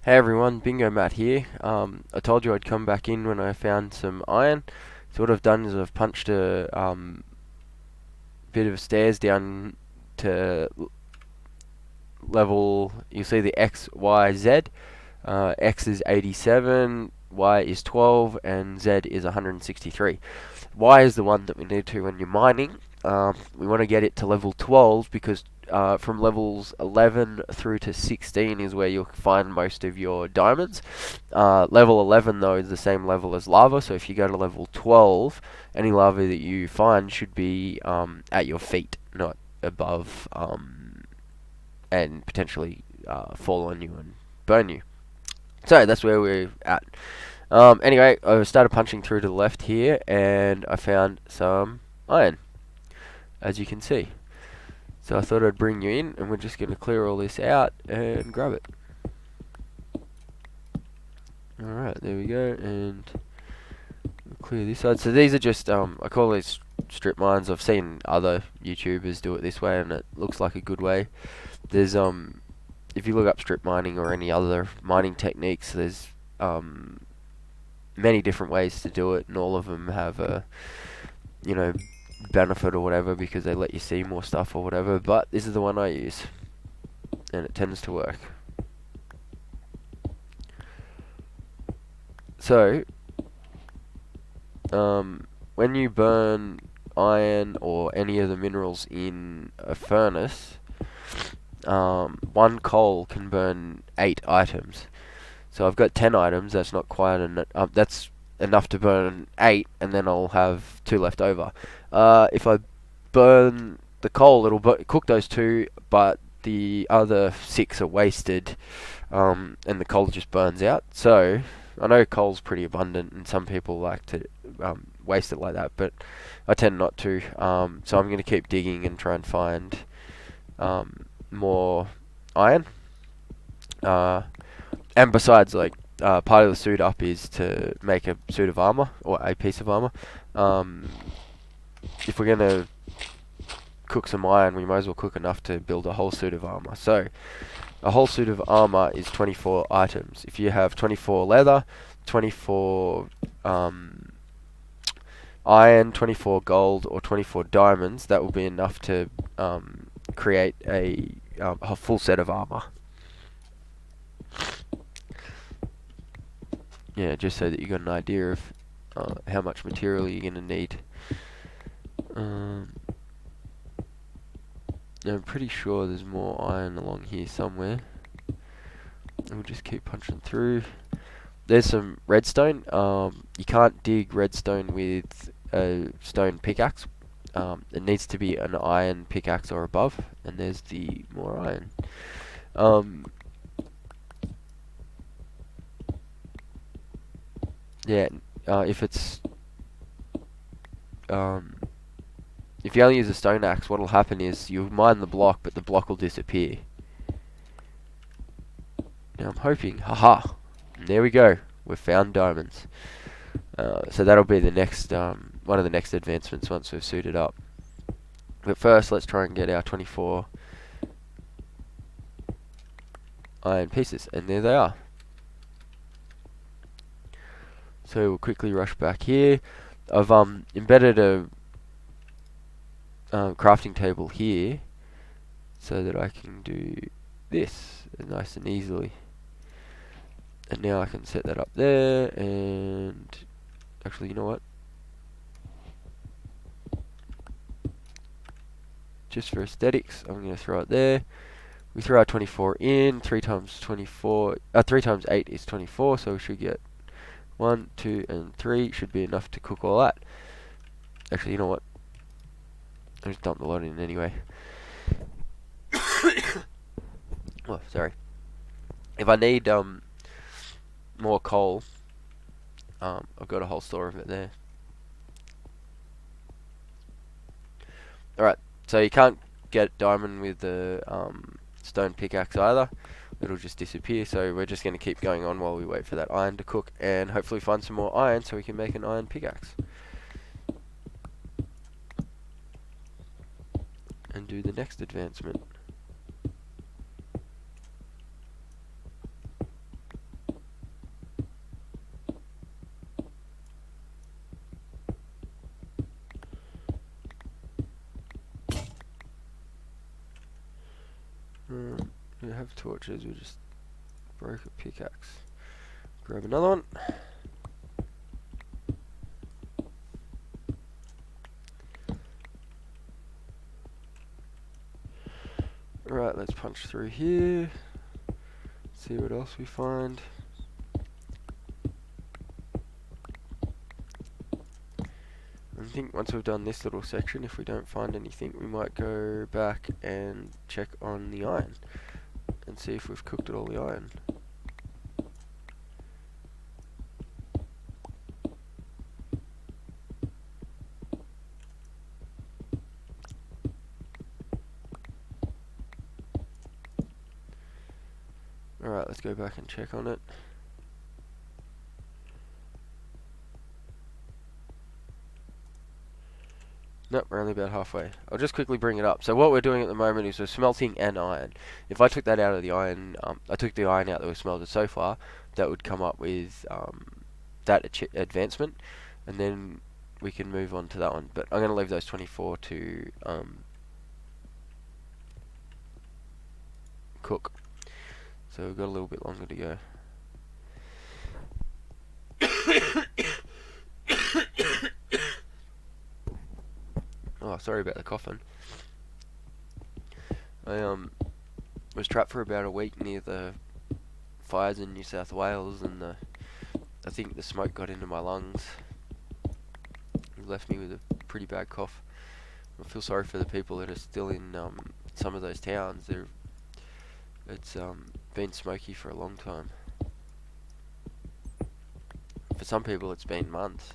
Hey everyone, Bingo Matt here. I told you I'd come back in when I found some iron. So what I've done is I've punched a bit of stairs down to level. You see the X, Y, Z. X is 87, Y is 12, and Z is 163. Y is the one that we need to when you're mining. We want to get it to level 12 because from levels 11 through to 16 is where you'll find most of your diamonds. Level 11 though is the same level as lava, so if you go to level 12, any lava that you find should be at your feet, not above, and potentially fall on you and burn you. So that's where we're at. Anyway, I started punching through to the left here, and I found some iron, as you can see. So I thought I'd bring you in, and we're just going to clear all this out and grab it. Alright, there we go, and we'll clear this side. So these are just, I call these strip mines. I've seen other YouTubers do it this way, and it looks like a good way. There's, if you look up strip mining or any other mining techniques, there's, many different ways to do it, and all of them have a, you know, benefit or whatever because they let you see more stuff or whatever. But this is the one I use, and it tends to work. So, when you burn iron or any of the minerals in a furnace, one coal can burn 8 items. So I've got 10 items. That's not quite enough. That's enough to burn 8, and then I'll have 2 left over. If I burn the coal, it'll cook those 2, but the other 6 are wasted, and the coal just burns out. So I know coal's pretty abundant, and some people like to waste it like that, but I tend not to. So I'm going to keep digging and try and find more iron. And besides, like, part of the suit up is to make a suit of armor or a piece of armor. If we're gonna cook some iron, we might as well cook enough to build a whole suit of armor. So, a whole suit of armor is 24 items. If you have 24 leather, 24 iron, 24 gold, or 24 diamonds, that will be enough to create a full set of armor. Yeah, just so that you got an idea of how much material you're gonna need. I'm pretty sure there's more iron along here somewhere. We'll just keep punching through. There's some redstone. You can't dig redstone with a stone pickaxe. It needs to be an iron pickaxe or above, and there's the more iron. Yeah, if it's if you only use a stone axe, what'll happen is you'll mine the block, but the block will disappear. Now I'm hoping, haha, there we go. We've found diamonds. So that'll be the next one of the next advancements once we've suited up. But first, let's try and get our 24 iron pieces, and there they are. So we'll quickly rush back here. I've embedded a crafting table here so that I can do this nice and easily. And now I can set that up there, and actually, you know what? Just for aesthetics, I'm going to throw it there. We throw our 24 in. 3 times 24, 3 times 8 is 24, so we should get 1, 2, and 3 should be enough to cook all that. Actually, you know what? I just dumped a lot in anyway. Oh, sorry. If I need more coal, I've got a whole store of it there. Alright, so you can't get diamond with the stone pickaxe either. It'll just disappear, so we're just going to keep going on while we wait for that iron to cook, and hopefully find some more iron so we can make an iron pickaxe. And do the next advancement. 5 torches. We just broke a pickaxe. Grab another one. Right, let's punch through here. See what else we find. I think once we've done this little section, if we don't find anything, we might go back and check on the iron and see if we've cooked all the iron. Alright, let's go back and check on it. Nope, we're only about halfway. I'll just quickly bring it up. So what we're doing at the moment is we're smelting an iron. If I took that out of the iron, I took the iron out that was smelted so far, that would come up with that advancement, and then we can move on to that one. But I'm going to leave those 24 to cook. So we've got a little bit longer to go. Oh, sorry about the coughing. I was trapped for about a week near the fires in New South Wales, and I think the smoke got into my lungs. It left me with a pretty bad cough. I feel sorry for the people that are still in some of those towns. It's been smoky for a long time. For some people, it's been months.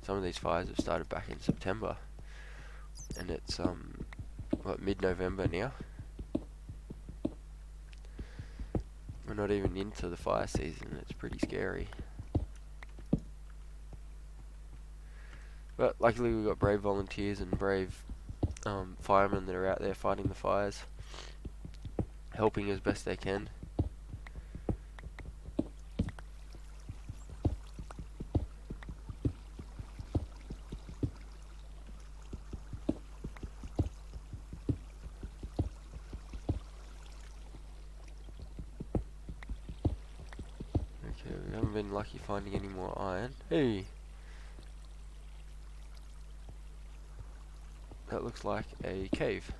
Some of these fires have started back in September, and it's what, mid-November now. We're not even into the fire season. It's pretty scary. But luckily we've got brave volunteers and brave firemen that are out there fighting the fires, helping as best they can. Okay, we haven't been lucky finding any more iron. Hey! That looks like a cave.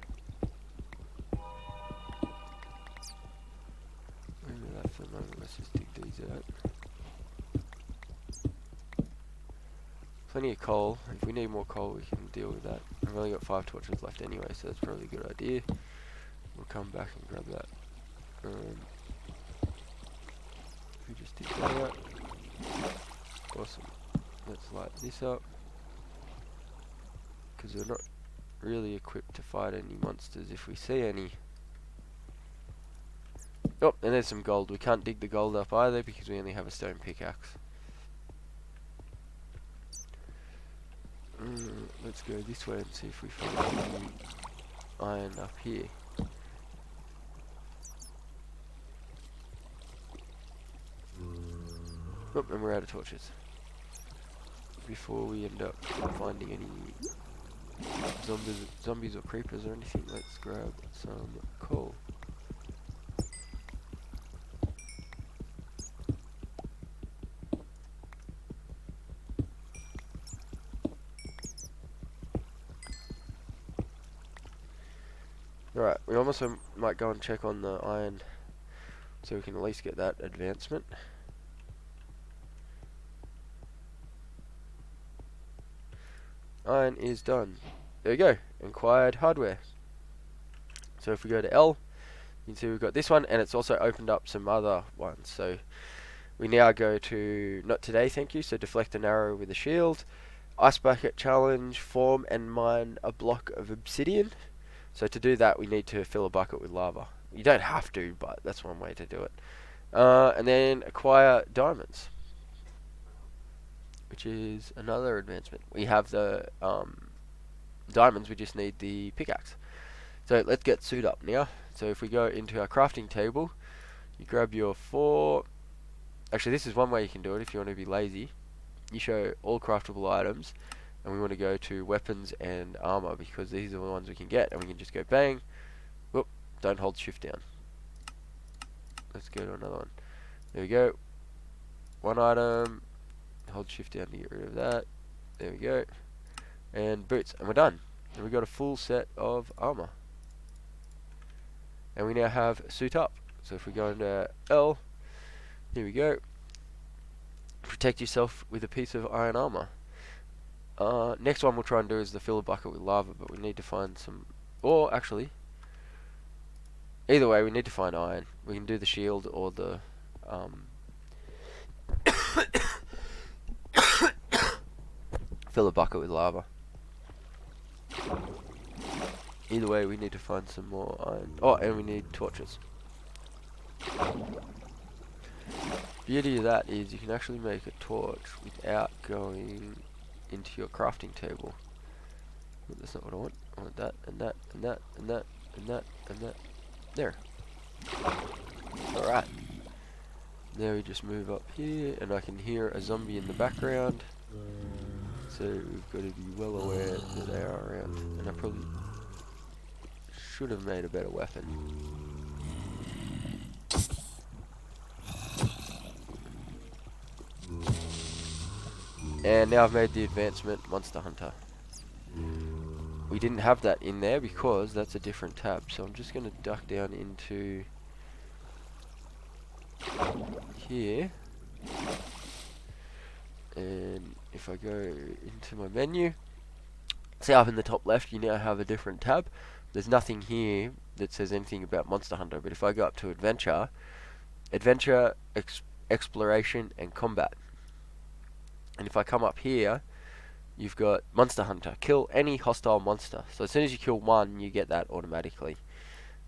Maybe that for the moment. Let's just dig these out. Plenty of coal. If we need more coal, we can deal with that. I've only got 5 torches left anyway, so that's probably a good idea. We'll come back and grab that. We just dig that out. Awesome. Let's light this up, because we're not really equipped to fight any monsters if we see any. Oh, and there's some gold. We can't dig the gold up either because we only have a stone pickaxe. Let's go this way and see if we find any iron up here. Oh, and we're out of torches. Before we end up finding any zombies or creepers or anything, let's grab some coal. Alright, we also might go and check on the iron so we can at least get that advancement. Iron is done. There we go. Acquired hardware. So if we go to L, you can see we've got this one, and it's also opened up some other ones. So we now go to not today, thank you. So deflect an arrow with a shield, ice bucket challenge, form and mine a block of obsidian. So to do that, we need to fill a bucket with lava. You don't have to, but that's one way to do it. And then acquire diamonds, which is another advancement. We have the diamonds, we just need the pickaxe. So let's get suit up now. So if we go into our crafting table, you grab your 4. Actually, this is one way you can do it if you want to be lazy. You show all craftable items, and we want to go to weapons and armor because these are the ones we can get, and we can just go bang. Whoop, don't hold shift down. Let's go to another one. There we go. One item. Hold shift down to get rid of that. There we go. And boots. And we're done. And we got a full set of armor. And we now have suit up. So if we go into L, here we go. Protect yourself with a piece of iron armor. Next one we'll try and do is the fill a bucket with lava, but we need to find some, or actually, either way we need to find iron. We can do the shield or the fill a bucket with lava. Either way we need to find some more iron. Oh, and we need torches. Beauty of that is you can actually make a torch without going into your crafting table. But that's not what I want. I want that and that and that and that and that and that. There. Alright. Now we just move up here and I can hear a zombie in the background. So we've got to be well aware that they are around. And I probably should have made a better weapon. And now I've made the advancement Monster Hunter. We didn't have that in there because that's a different tab. So I'm just going to duck down into here. And if I go into my menu, see up in the top left you now have a different tab. There's nothing here that says anything about Monster Hunter, but if I go up to Adventure, Exploration and Combat. And if I come up here, you've got Monster Hunter. Kill any hostile monster. So as soon as you kill one, you get that automatically.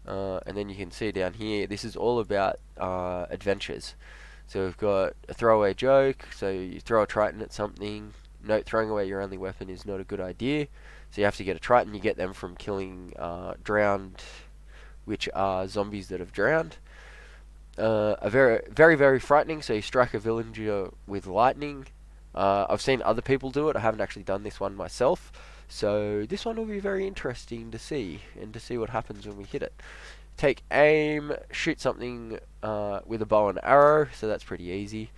And then you can see down here, this is all about adventures. So we've got a throwaway joke. So you throw a Triton at something. Note, throwing away your only weapon is not a good idea. So you have to get a Triton. You get them from killing drowned, which are zombies that have drowned. A very frightening. So you strike a villager with lightning. I've seen other people do it. I haven't actually done this one myself. So this one will be very interesting to see, and to see what happens when we hit it. Take aim, shoot something with a bow and arrow, so that's pretty easy.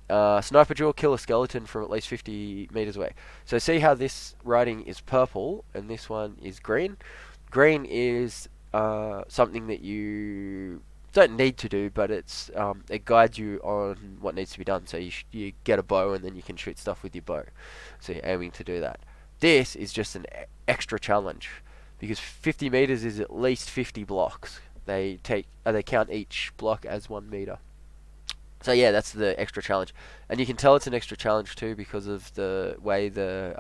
Sniper drill, kill a skeleton from at least 50 meters away. So see how this writing is purple, and this one is green? Green is something that you don't need to do, but it's it guides you on what needs to be done. So you get a bow and then you can shoot stuff with your bow. So you're aiming to do that. This is just an extra challenge because 50 meters is at least 50 blocks. They count each block as 1 meter. So yeah, that's the extra challenge, and you can tell it's an extra challenge too because of the way the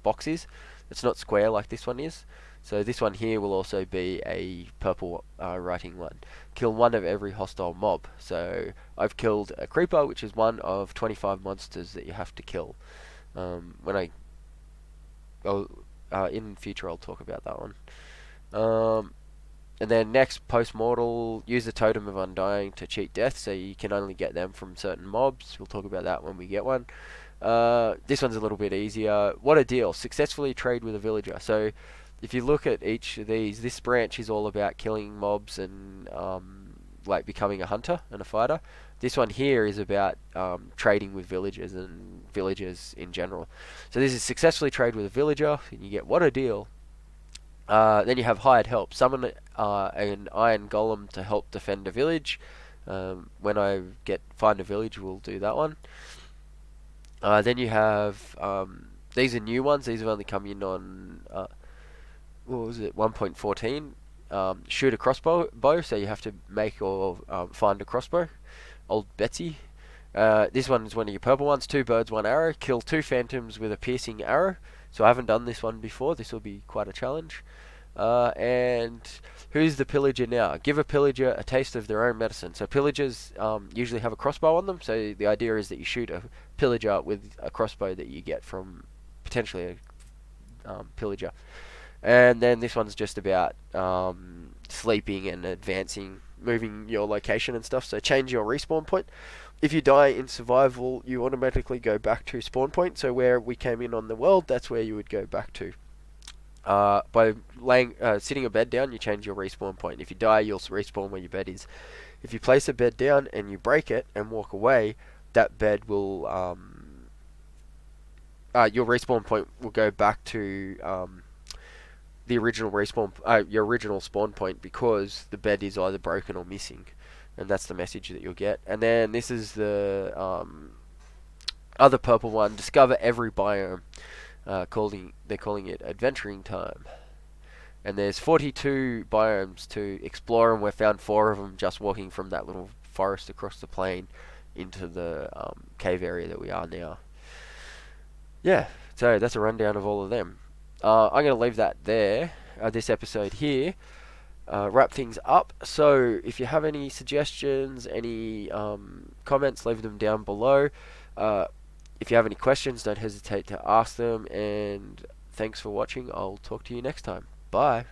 box is. It's not square like this one is. So this one here will also be a purple writing one. Kill one of every hostile mob. So I've killed a creeper, which is one of 25 monsters that you have to kill. In future I'll talk about that one. And then next, post-mortal, use the Totem of Undying to cheat death, so you can only get them from certain mobs. We'll talk about that when we get one. This one's a little bit easier. What a deal. Successfully trade with a villager. So if you look at each of these, this branch is all about killing mobs and like becoming a hunter and a fighter. This one here is about trading with villagers and villagers in general. So this is successfully trade with a villager, and you get what a deal. Then you have hired help. Summon an iron golem to help defend a village. When I find a village, we'll do that one. Then you have these are new ones. These have only come in on 1.14. Shoot a crossbow, so you have to make or find a crossbow. Old Betsy. This one is one of your purple ones. 2 birds, 1 arrow. Kill 2 phantoms with a piercing arrow. So I haven't done this one before. This will be quite a challenge. And who's the pillager now? Give a pillager a taste of their own medicine. So pillagers usually have a crossbow on them. So the idea is that you shoot a pillager with a crossbow that you get from potentially a pillager. And then this one's just about sleeping and advancing, moving your location and stuff. So change your respawn point. If you die in survival, you automatically go back to spawn point. So where we came in on the world, that's where you would go back to. By sitting your bed down, you change your respawn point. If you die, you'll respawn where your bed is. If you place a bed down and you break it and walk away, that bed will your respawn point will go back to the original your original spawn point, because the bed is either broken or missing, and that's the message that you'll get. And then this is the other purple one: discover every biome. They're calling it adventuring time. And there's 42 biomes to explore, and we've found 4 of them just walking from that little forest across the plain into the cave area that we are now. Yeah, so that's a rundown of all of them. I'm going to leave that there, this episode here, wrap things up. So if you have any suggestions, any comments, leave them down below. If you have any questions, don't hesitate to ask them, and thanks for watching. I'll talk to you next time. Bye.